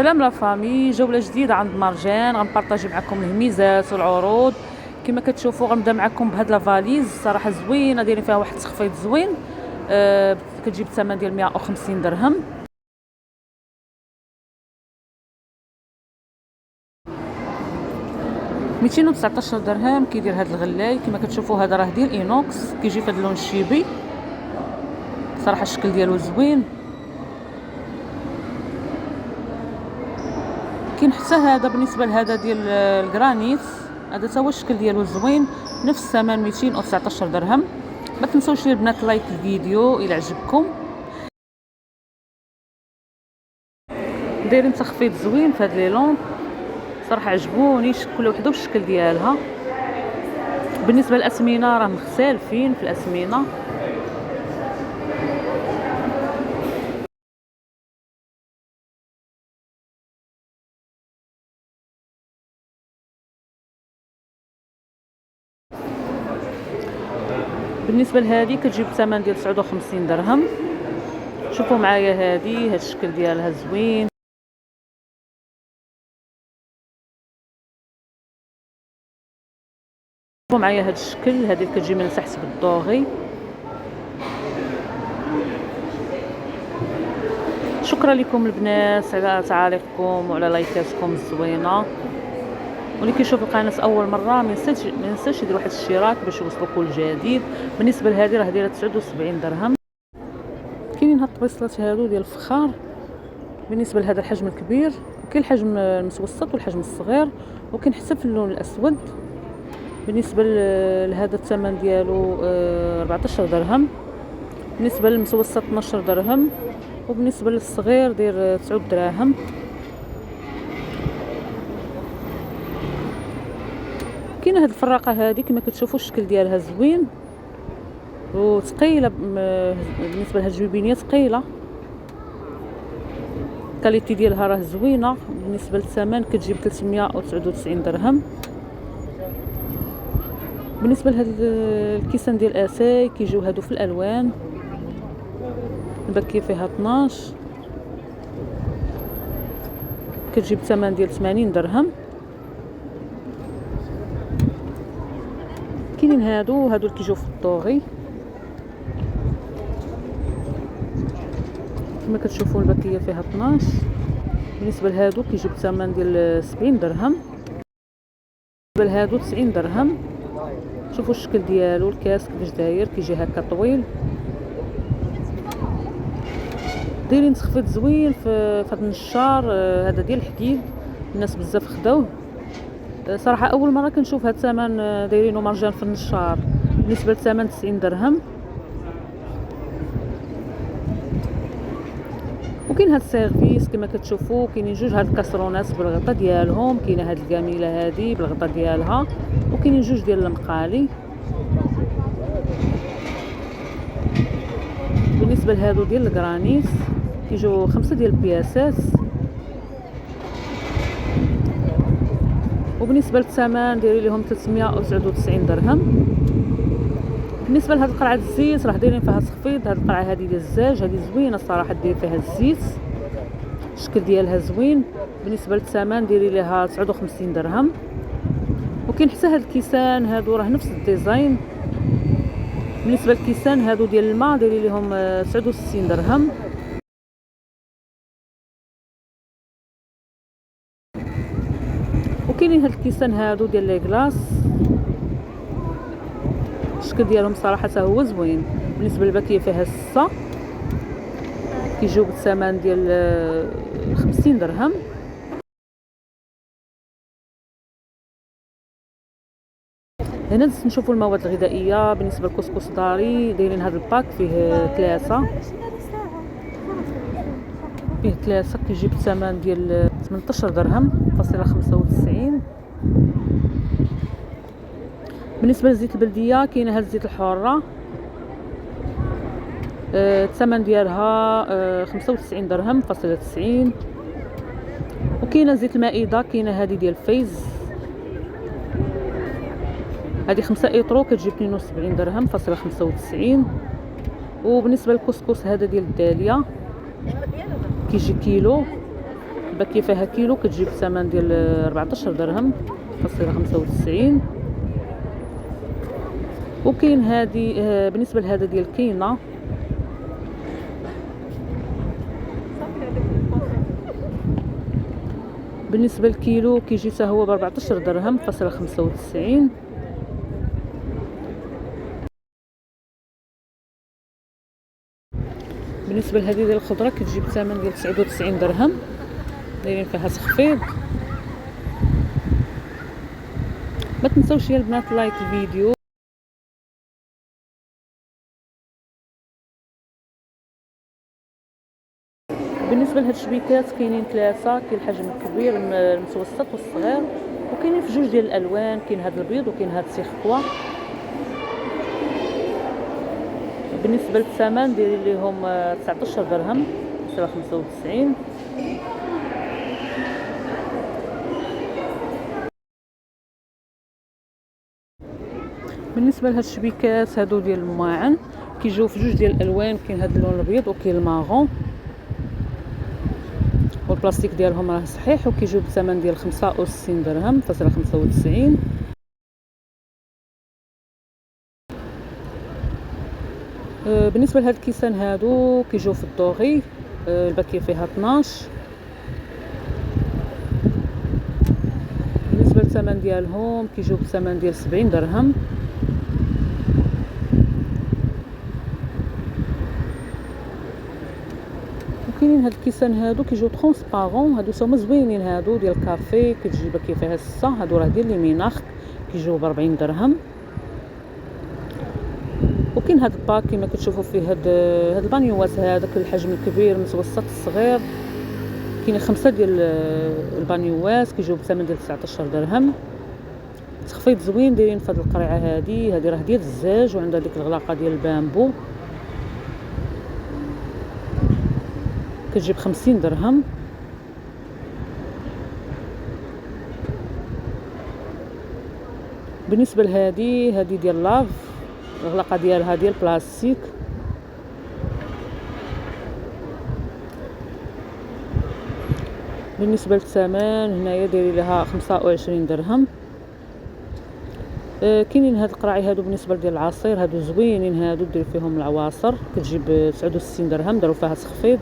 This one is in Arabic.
سلام لا فامي، جولة جديدة عند مرجان. غنبارطاجي معكم الميزات والعروض. كما كتشوفوا غنبدا معكم بهاد لا فاليز صراحه زوينه، دايرين فيها واحد التخفيض زوين. كتجيب الثمن ديال 150 درهم. ميتين وتسعطاش درهم كيدير هاد الغلاي. كما كتشوفوا هذا راه ديال اينوكس، كيجي في هاد اللون الشيبي. صراحه الشكل ديالو زوين. كاين حتى هذا بالنسبه لهذا ديال الجرانيت، هذا تا هو الشكل ديالو زوين، نفس الثمن 219 درهم. ما تنسوش البنات لايك الفيديو الى عجبكم. دايرين تخفيض زوين في هاد لي لون، صراحه عجبوني كل وحده والشكل ديالها. بالنسبه للاسمنه راه مختلفين في الاسمنه. بالنسبه لهذه كتجيب الثمن ديال 59 درهم. شوفوا معايا هذه، هاد الشكل ديالها زوين. شوفوا معايا هاد الشكل، هذه كتجي من تحت بالدوغي. شكرا لكم البنات على تعاليقكم وعلى لايكاتكم الزوينه. واللي كيشوف القناه اول مره ما ينساش يدير واحد الاشتراك باش يوصلوا كل جديد. بالنسبه لهذه راه دايره 79 درهم. كاينين هاد الطبيصلات هادو ديال الفخار بالنسبه لهذا الحجم الكبير. كاين الحجم المتوسط والحجم الصغير، وكاين حتى في اللون الاسود. بالنسبه لهذا الثمن ديالو 14 درهم. بالنسبه للمتوسط 12 درهم، وبالنسبه للصغير داير 9 دراهم. كاينه هاد الفراقه هذه كما كتشوفوا الشكل ديالها زوين وثقيله. بالنسبه لهاد الجويبينيه ثقيله، الكاليتي ديالها راه زوينه. بالنسبه للثمن كتجيب 399 درهم. بالنسبه لهاد الكيسان ديال اساي كيجيو هادو في الالوان. الباكيه فيها 12، كتجيب ثمن ديال 80 درهم. كاينين هادو اللي كيجيو في الطوغي. كما كتشوفوا الباكيه فيها 12. بالنسبه لهادو كيجيب ثمن ديال 70 درهم. بالنسبه لهادو 90 درهم. شوفوا الشكل ديالو، الكاس كيفاش داير، كيجي هكا طويل. دايرين تخفيض زوين في هذا النشار هذا ديال الحديد. الناس بزاف خداوه. صراحه اول مره كنشوف هذا الثمن دايرينه مرجان في النشار. بالنسبه للثمن 90 درهم. وكاين هاد السيرفيس كما كتشوفوا، كاينين جوج هاد الكاسرونات بالغطا ديالهم. كاينه هاد الجميله هادي بالغطا ديالها، وكاينين جوج ديال المقالي. بالنسبه لهادو ديال الجرانيت كيجيو 5 ديال البياسات. وبالنسبه للثمن دايرين لهم 399 درهم. بالنسبه لهاد القرعه الزيت راه دايرين فيها تخفيض. هاد القرعه هذه ديال الزاج هذه زوينه الصراحه، دير فيها الزيت، الشكل ديالها زوين. بالنسبه للثمن دايرين ليها 59 درهم. وكاين حتى هاد الكيسان هادو راه نفس الديزاين. بالنسبه للكيسان هادو ديال الماء دايرين ليهم 69 درهم. وكاينين هاد الكيسان هادو ديال لي كلاص، الشكل ديالهم صراحه حتى هو زوين. بالنسبه للباكيه فيها 6، كيجيو بالثمن ديال 50 درهم. هنا نشوفوا المواد الغذائيه. بالنسبه للكسكس داري دايرين هذا الباك فيه 3 كيجي بالثمن ديال 18 درهم فاصله 95. بالنسبه للزيت البلديه كاينه هاد الزيت الحره، الثمن ديالها 95 درهم فاصله 90. وكاينه زيت المائده، كاينه هذه ديال فايز، هذه 5 ايطرو كتجي 72 درهم فاصله 95. وبالنسبه للكسكس هذا ديال الداليه كيجي كيلو الباكيه فيها كيلو كتجيب الثمن ديال 14 درهم فاصله 95. وكاين هذه بالنسبه لهذا ديال الكينه بالنسبه للكيلو كيجي حتى هو ب 14 درهم فاصله 95. بالنسبه لهذه ديال الخضره كتجي بثمن ديال 99 درهم، دايرين فيها تخفيض. ما تنساوش يا البنات لايك الفيديو. بالنسبه لهاد الشبيكات كاينين ثلاثه، كاين الحجم الكبير المتوسط والصغير، وكاينين في جوج ديال الالوان، كاين هاد البيض وكاين هاد السيخكوا. بالنسبه للثمن دايرين ليهم 19 درهم 95. بالنسبه لهاد الشبيكات هادو ديال الماعن كيجيو في جوج ديال الالوان، كاين هاد اللون الابيض وكاين الماغون، والبلاستيك ديالهم راه صحيح، وكيجيو بثمن ديال 65 درهم فاصله 95. بالنسبه لهاد الكيسان هادو كيجيو في الدوغي، الباكيه فيها 12. بالنسبه للثمن ديالهم كيجيو بثمن ديال 70 درهم. وكاينين هاد الكيسان هادو كيجيو ترونسبارون، هادو هما زوينين، هادو ديال الكافي كتجي باكيه فيها 6. هادو راه ديال لي ميناخ كيجيو ب 40 درهم. وكاين هاد الباك كما كتشوفوا فيه هاد البانيوات، هذاك الحجم الكبير المتوسط الصغير، كاين 5 ديال البانيوات كيجيو بثمن ديال 19 درهم. تخفيض زوين دايرين في هاد القريعه هادي راه ديال الزاج وعندها ديك الغلاقه ديال البامبو، كتجيب 50 درهم. بالنسبه لهذه ديال لاف، الغلاقه ديالها ديال بلاستيك، بالنسبه للثمن هنايا دايرين لها 25 درهم. كاينين هاد القراعي هادو بالنسبه ديال العصير، هادو زوينين، هادو دير فيهم العواصر كتجيب 69 درهم، داروا فيها تخفيض.